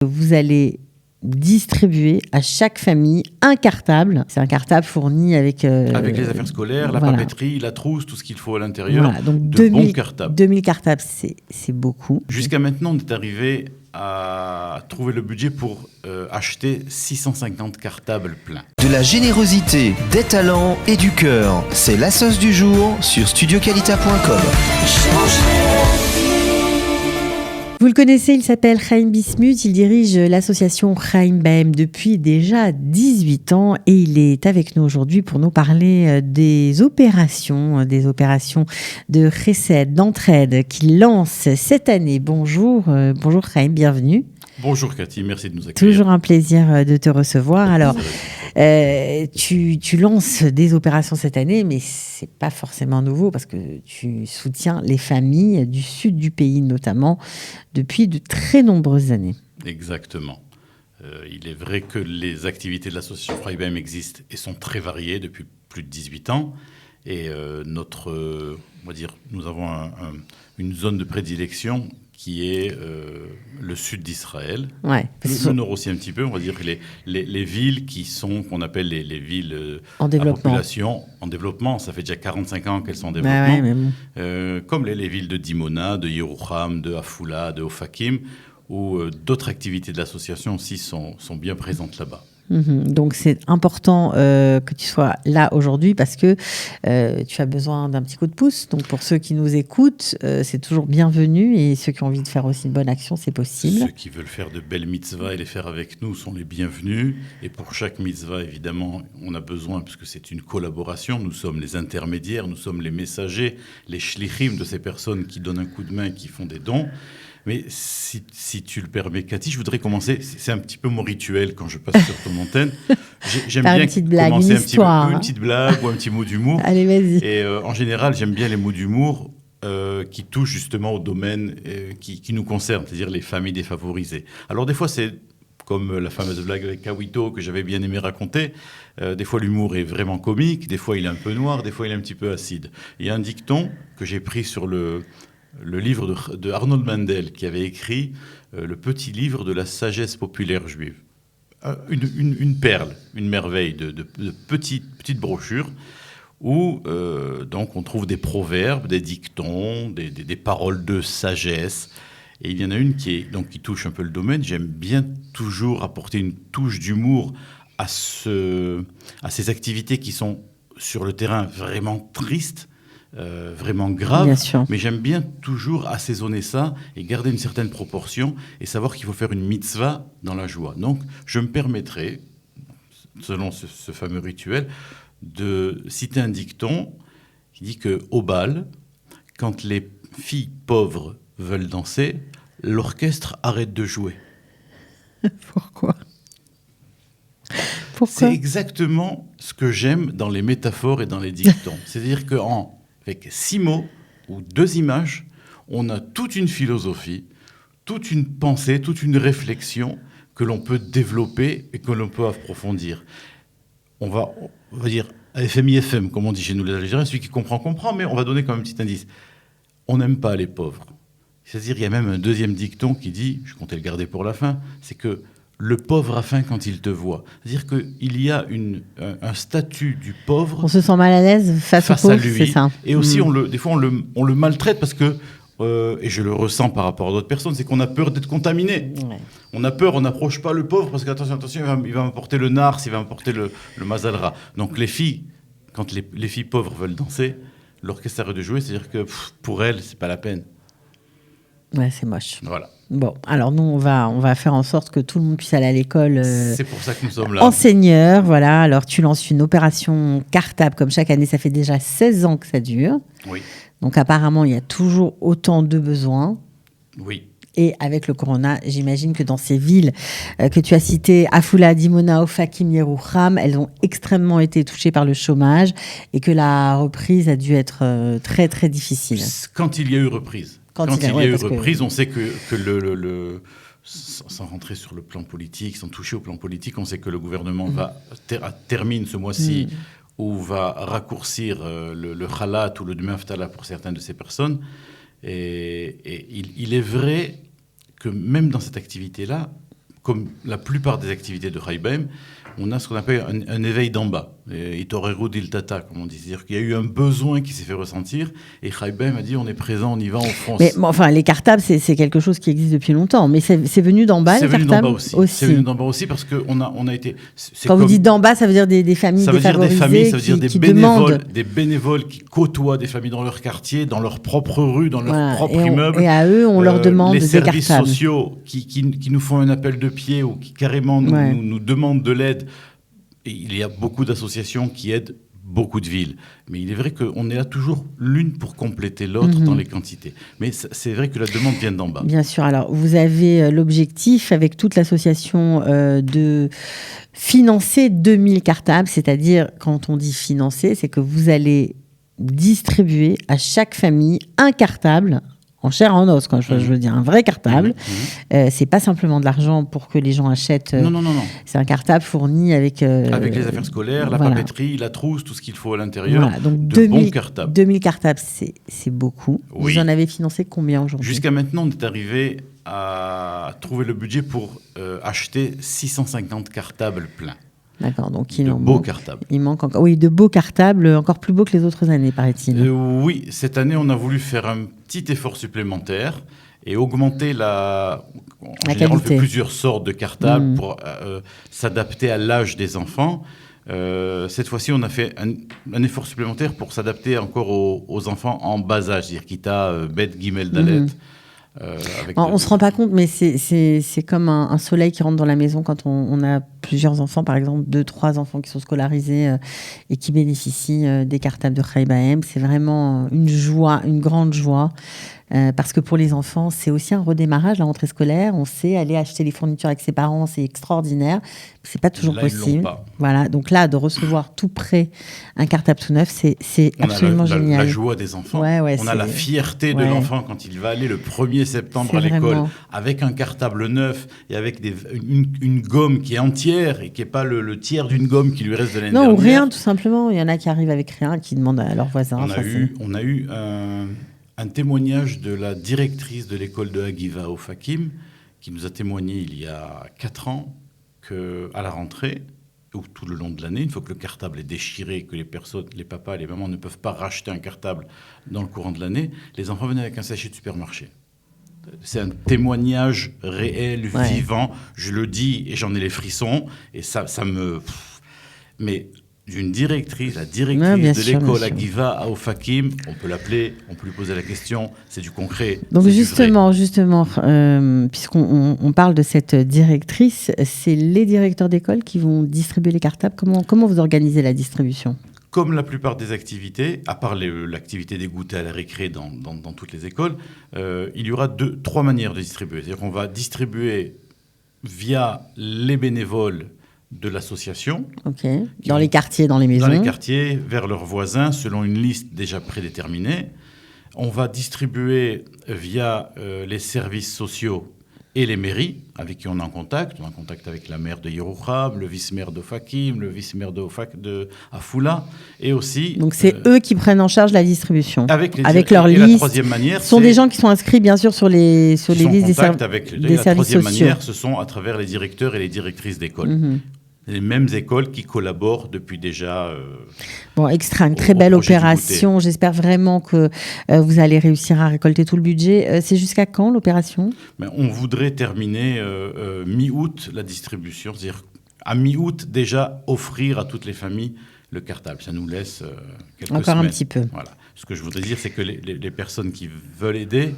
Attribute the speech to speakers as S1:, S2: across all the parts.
S1: Vous allez distribuer à chaque famille un cartable. C'est un cartable fourni avec
S2: les affaires scolaires, la papeterie, la trousse, tout ce qu'il faut à l'intérieur.
S1: Voilà, donc
S2: de bons cartables.
S1: 2000 cartables, c'est beaucoup.
S2: Jusqu'à maintenant, on est arrivé à trouver le budget pour acheter 650 cartables pleins.
S3: De la générosité, des talents et du cœur. C'est la sauce du jour sur studioqualita.com.
S1: Vous le connaissez, il s'appelle Chaim Bismuth, il dirige l'association Chaim Bahem depuis déjà 18 ans et il est avec nous aujourd'hui pour nous parler des opérations de chesed, d'entraide qu'il lance cette année. Bonjour Chaim, bienvenue.
S2: Bonjour Cathy, merci de nous accueillir.
S1: Toujours un plaisir de te recevoir. Alors, tu lances des opérations cette année, mais c'est pas forcément nouveau parce que tu soutiens les familles du sud du pays notamment depuis de très nombreuses années.
S2: Exactement. Il est vrai que les activités de l'association Chaim Bahem existent et sont très variées depuis plus de 18 ans. Et nous avons une zone de prédilection qui est le sud d'Israël, le nord aussi un petit peu, on va dire les villes qu'on appelle les villes
S1: en développement.
S2: À population en développement, ça fait déjà 45 ans qu'elles sont en développement, comme les villes de Dimona, de Yerouham, de Afula, de Ofakim, où d'autres activités de l'association aussi sont bien présentes là-bas.
S1: Donc c'est important que tu sois là aujourd'hui parce que tu as besoin d'un petit coup de pouce. Donc pour ceux qui nous écoutent, c'est toujours bienvenu et ceux qui ont envie de faire aussi une bonne action, c'est possible.
S2: Ceux qui veulent faire de belles mitzvahs et les faire avec nous sont les bienvenus. Et pour chaque mitzvah, évidemment, on a besoin, puisque c'est une collaboration, nous sommes les intermédiaires, nous sommes les messagers, les shlichim de ces personnes qui donnent un coup de main, qui font des dons. Mais si tu le permets, Cathy, je voudrais commencer. C'est un petit peu mon rituel quand je passe sur ton antenne. J'aime bien commencer une petite blague ou un petit mot d'humour.
S1: Allez, vas-y.
S2: Et en général, j'aime bien les mots d'humour qui touchent justement au domaine qui nous concerne, c'est-à-dire les familles défavorisées. Alors des fois, c'est comme la fameuse blague avec Kawito que j'avais bien aimé raconter. Des fois, l'humour est vraiment comique. Des fois, il est un peu noir. Des fois, il est un petit peu acide. Il y a un dicton que j'ai pris sur le livre de Arnold Mandel, qui avait écrit le petit livre de la sagesse populaire juive. Une perle, une merveille de petites brochures où donc on trouve des proverbes, des dictons, des paroles de sagesse. Et il y en a une qui touche un peu le domaine. J'aime bien toujours apporter une touche d'humour à ces activités qui sont sur le terrain vraiment tristes, vraiment grave, mais j'aime bien toujours assaisonner ça et garder une certaine proportion et savoir qu'il faut faire une mitzvah dans la joie. Donc, je me permettrai, selon ce fameux rituel, de citer un dicton qui dit qu'au bal, quand les filles pauvres veulent danser, l'orchestre arrête de jouer.
S1: Pourquoi ?
S2: C'est exactement ce que j'aime dans les métaphores et dans les dictons. C'est-à-dire qu'avec 6 mots ou 2 images, on a toute une philosophie, toute une pensée, toute une réflexion que l'on peut développer et que l'on peut approfondir. On va dire FM, comme on dit chez nous les Algériens, celui qui comprend, mais on va donner quand même un petit indice. On n'aime pas les pauvres. C'est-à-dire, il y a même un deuxième dicton qui dit, je comptais le garder pour la fin, c'est que le pauvre a faim quand il te voit. C'est-à-dire qu'il y a un statut du pauvre.
S1: On se sent mal à l'aise face au pauvre,
S2: à lui.
S1: C'est ça.
S2: Et aussi, des fois, on le maltraite parce que, et je le ressens par rapport à d'autres personnes, c'est qu'on a peur d'être contaminé. Ouais. On a peur, on n'approche pas le pauvre parce qu'attention, il va m'apporter le nars, il va m'apporter le mazalra. Donc les filles, quand les filles pauvres veulent danser, l'orchestre arrête de jouer, c'est-à-dire que pour elles, c'est pas la peine.
S1: Ouais, c'est moche.
S2: Voilà.
S1: Bon, alors nous, on va faire en sorte que tout le monde puisse aller à l'école.
S2: C'est pour ça que nous sommes là.
S1: Enseigneur, voilà. Alors, tu lances une opération cartable comme chaque année. Ça fait déjà 16 ans que ça dure.
S2: Oui.
S1: Donc, apparemment, il y a toujours autant de besoins.
S2: Oui.
S1: Et avec le corona, j'imagine que dans ces villes que tu as citées, Afula, Dimona, Ofakim, Yerouham, elles ont extrêmement été touchées par le chômage et que la reprise a dû être très, très difficile.
S2: Quand il y a eu reprise. Quand il y a eu reprise, on sait que sans rentrer sur le plan politique, sans toucher au plan politique, on sait que le gouvernement termine ce mois-ci ou va raccourcir le khalat ou le demi aftala pour certaines de ces personnes. Et il est vrai que même dans cette activité-là, comme la plupart des activités de Haïbem, on a ce qu'on appelle un éveil d'en bas. Itoreru dil tata, comme on dit. C'est-à-dire qu'il y a eu un besoin qui s'est fait ressentir et Haïbem a dit on est présent, on y va, on fonce.
S1: Mais enfin, les cartables, c'est quelque chose qui existe depuis longtemps. Mais c'est venu d'en bas, les cartables.
S2: C'est venu d'en bas aussi. C'est venu d'en bas aussi parce qu'on a été.
S1: Quand vous dites d'en bas, ça veut dire des familles défavorisées.
S2: Ça veut dire des familles, ça veut dire des bénévoles qui côtoient des familles dans leur quartier, dans leur propre rue, dans leur propre immeuble.
S1: Et à eux, on leur demande des cartables.
S2: Les services sociaux qui nous font un appel de pied ou qui carrément nous demandent de l'aide. Et il y a beaucoup d'associations qui aident beaucoup de villes. Mais il est vrai qu'on est là toujours l'une pour compléter l'autre dans les quantités. Mais c'est vrai que la demande vient d'en bas.
S1: Bien sûr. Alors, vous avez l'objectif, avec toute l'association, de financer 2000 cartables. C'est-à-dire, quand on dit financer, c'est que vous allez distribuer à chaque famille un cartable en chair en os, je veux dire, un vrai cartable. C'est pas simplement de l'argent pour que les gens achètent.
S2: Non.
S1: C'est un cartable fourni avec...
S2: avec les affaires scolaires, la papeterie, la trousse, tout ce qu'il faut à l'intérieur.
S1: Voilà, donc
S2: bons cartables.
S1: 2000 cartables, c'est beaucoup.
S2: Oui.
S1: Vous en avez financé combien aujourd'hui ?
S2: Jusqu'à maintenant, on est arrivé à trouver le budget pour acheter 650 cartables pleins.
S1: D'accord, donc
S2: de beaux cartables.
S1: Il manque encore, oui, de beaux cartables, encore plus beaux que les autres années, paraît-il.
S2: Oui, cette année, on a voulu faire un petit effort supplémentaire et augmenter la qualité. On fait plusieurs sortes de cartables pour s'adapter à l'âge des enfants. Cette fois-ci, on a fait un effort supplémentaire pour s'adapter encore aux enfants en bas âge, c'est-à-dire Kita, Bet, Gimel, Dalet. On
S1: ne se rend pas compte, mais c'est comme un soleil qui rentre dans la maison quand on a plusieurs enfants, par exemple 2-3 enfants qui sont scolarisés et qui bénéficient des cartables de Haïbem. C'est vraiment une joie, une grande joie. Parce que pour les enfants, c'est aussi un redémarrage, la rentrée scolaire. On sait aller acheter les fournitures avec ses parents, c'est extraordinaire. C'est pas toujours possible.
S2: Ils l'ont pas.
S1: Voilà, donc là, de recevoir tout prêt un cartable tout neuf, c'est absolument génial.
S2: La joie des enfants. On a la fierté de l'enfant quand il va aller le 1er septembre à l'école avec un cartable neuf et avec une gomme qui est entière et qui n'est pas le tiers d'une gomme qui lui reste de l'année dernière.
S1: Non, ou rien, tout simplement. Il y en a qui arrivent avec rien, qui demandent à leurs voisins.
S2: On a eu un témoignage de la directrice de l'école de Hagiva au Fakim, qui nous a témoigné il y a 4 ans qu'à la rentrée, ou tout le long de l'année, une fois que le cartable est déchiré, que les papas et les mamans ne peuvent pas racheter un cartable dans le courant de l'année, les enfants venaient avec un sachet de supermarché. C'est un témoignage réel, vivant. Je le dis et j'en ai les frissons. Et ça me... Mais... d'une directrice, la directrice de l'école Hagiva à Ofakim, on peut l'appeler, on peut lui poser la question, c'est du concret.
S1: Donc justement, puisqu'on parle de cette directrice, c'est les directeurs d'école qui vont distribuer les cartables. Comment vous organisez la distribution ?
S2: Comme la plupart des activités, à part l'activité des goûters à la récré dans toutes les écoles, il y aura 3 manières de distribuer. C'est-à-dire qu'on va distribuer via les bénévoles de l'association.
S1: Dans les quartiers, dans les maisons.
S2: Dans les quartiers, vers leurs voisins, selon une liste déjà prédéterminée. On va distribuer via les services sociaux et les mairies, avec qui on est en contact. On est en contact avec la maire de Yerouham, le vice-maire d'Ofakim, le vice-maire de Afoula, et aussi...
S1: Donc c'est eux qui prennent en charge la distribution.
S2: Avec
S1: leur liste.
S2: La troisième manière,
S1: ce sont des gens qui sont inscrits, bien sûr, sur les listes des services sociaux.
S2: La troisième manière, ce sont à travers les directeurs et les directrices d'école. Les mêmes écoles qui collaborent depuis déjà...
S1: une très belle opération. J'espère vraiment que vous allez réussir à récolter tout le budget. C'est jusqu'à quand l'opération ?
S2: On voudrait terminer mi-août la distribution. C'est-à-dire à mi-août déjà offrir à toutes les familles le cartable. Ça nous laisse quelques semaines.
S1: Encore un petit peu.
S2: Voilà. Ce que je voudrais dire, c'est que les personnes qui veulent aider...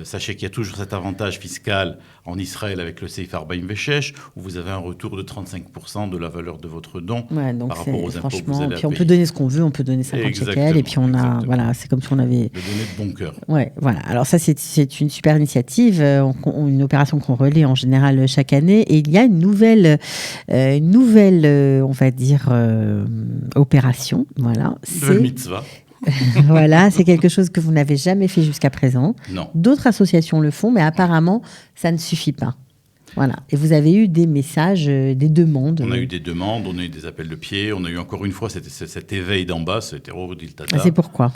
S2: sachez qu'il y a toujours cet avantage fiscal en Israël avec le Seif 40 Veshesh, où vous avez un retour de 35% de la valeur de votre don par rapport aux impôts que vous allez
S1: puis on peut donner ce qu'on veut, on peut donner 50 shekels, et puis c'est comme si on avait...
S2: Le donner de bon cœur.
S1: Voilà. Alors ça, c'est une super initiative, une opération qu'on relaie en général chaque année, et il y a une nouvelle on va dire, opération. Voilà.
S2: Nouvelle mitzvah.
S1: Voilà, c'est quelque chose que vous n'avez jamais fait jusqu'à présent.
S2: Non.
S1: D'autres associations le font, mais apparemment, ça ne suffit pas. Voilà. Et vous avez eu des messages, des demandes.
S2: On a eu des demandes, on a eu des appels de pied, on a eu encore une fois cet éveil d'en bas, c'était Rodil Tata.
S1: C'est pourquoi ?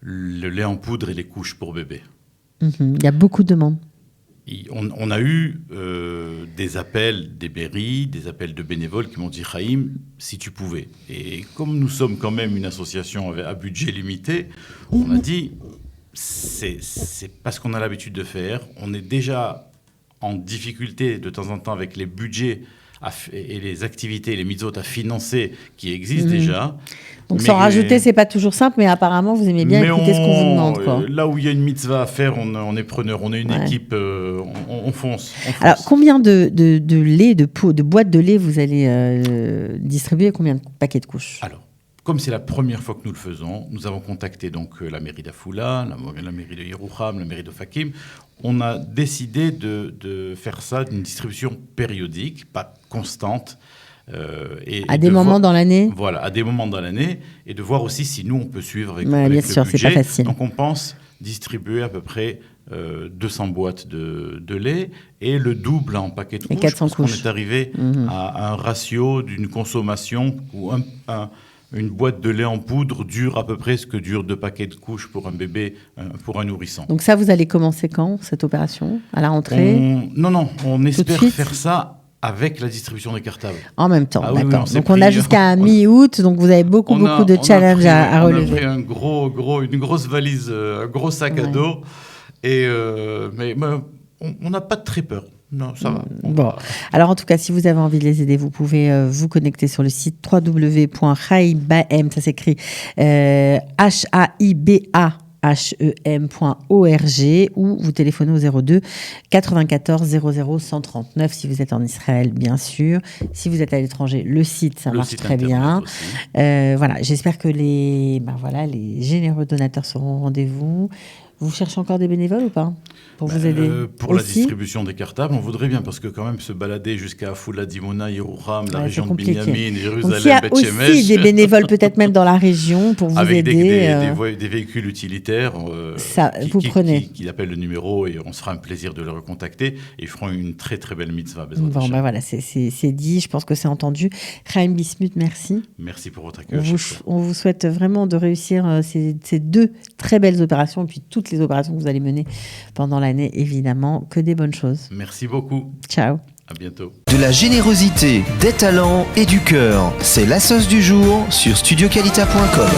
S2: Le lait en poudre et les couches pour bébé.
S1: Il y a beaucoup de demandes.
S2: On a eu des appels des mairies, des appels de bénévoles qui m'ont dit « Chaim, si tu pouvais ». Et comme nous sommes quand même une association à budget limité, on a dit « c'est pas ce qu'on a l'habitude de faire. On est déjà en difficulté de temps en temps avec les budgets et les activités, les mitzvot à financer qui existent déjà. »
S1: Donc sans rajouter, c'est pas toujours simple, mais apparemment vous aimez bien écouter ce qu'on vous demande, quoi.
S2: Là où il y a une mitzvah à faire, on est preneur, on est une équipe, on fonce.
S1: Alors combien de lait, de boîtes de lait vous allez distribuer, combien de paquets de couches?
S2: Alors, comme c'est la première fois que nous le faisons, nous avons contacté donc la mairie d'Afula, la mairie de Yerouham, la mairie de Fakim. On a décidé de faire ça d'une distribution périodique, pas constante.
S1: À des moments dans l'année.
S2: Voilà, à des moments dans l'année, et de voir aussi si nous on peut suivre avec
S1: bien
S2: le
S1: sûr,
S2: budget.
S1: c'est pas facile.
S2: Donc on pense distribuer à peu près 200 boîtes de lait et le double en paquets de couches.
S1: 400
S2: parce qu'on
S1: couches.
S2: est arrivé à un ratio d'une consommation où une boîte de lait en poudre dure à peu près ce que dure 2 paquets de couches pour un bébé, pour un nourrisson.
S1: Donc ça, vous allez commencer quand, cette opération? À la rentrée?
S2: Non, on espère faire ça avec la distribution des cartables.
S1: En même temps,
S2: Oui,
S1: d'accord. Donc on a jusqu'à mi-août, donc vous avez beaucoup de challenges à relever.
S2: On a pris une grosse valise, un gros sac à dos, mais on n'a pas très peur. Non, ça va.
S1: Bon, alors en tout cas, si vous avez envie de les aider, vous pouvez vous connecter sur le site www.chaimbaem, ça s'écrit HAIBAHEM.org, ou vous téléphonez au 02 94 00 139 si vous êtes en Israël, bien sûr. Si vous êtes à l'étranger, le site, ça marche très bien. Voilà, j'espère que les généreux donateurs seront au rendez-vous. Vous cherchez encore des bénévoles ou pas pour vous aider
S2: pour la distribution des cartables, on voudrait bien, parce que quand même se balader jusqu'à Afula, Dimona, Yerouham, la région de Binyamin, Jérusalem,
S1: Beth Shemesh. Il y a aussi des bénévoles peut-être même dans la région pour vous aider.
S2: Avec des véhicules utilitaires qui appellent le numéro, et on se fera un plaisir de les recontacter, et ils feront une très très belle mitzvah.
S1: Bon, voilà, c'est dit, je pense que c'est entendu. Chaim Bismuth, merci.
S2: Merci pour votre accueil.
S1: On vous souhaite vraiment de réussir ces 2 très belles opérations, et puis toutes les opérations que vous allez mener pendant l'année, évidemment, que des bonnes choses.
S2: Merci beaucoup.
S1: Ciao.
S2: À bientôt.
S3: De la générosité, des talents et du cœur, c'est la sauce du jour sur studioqualita.com.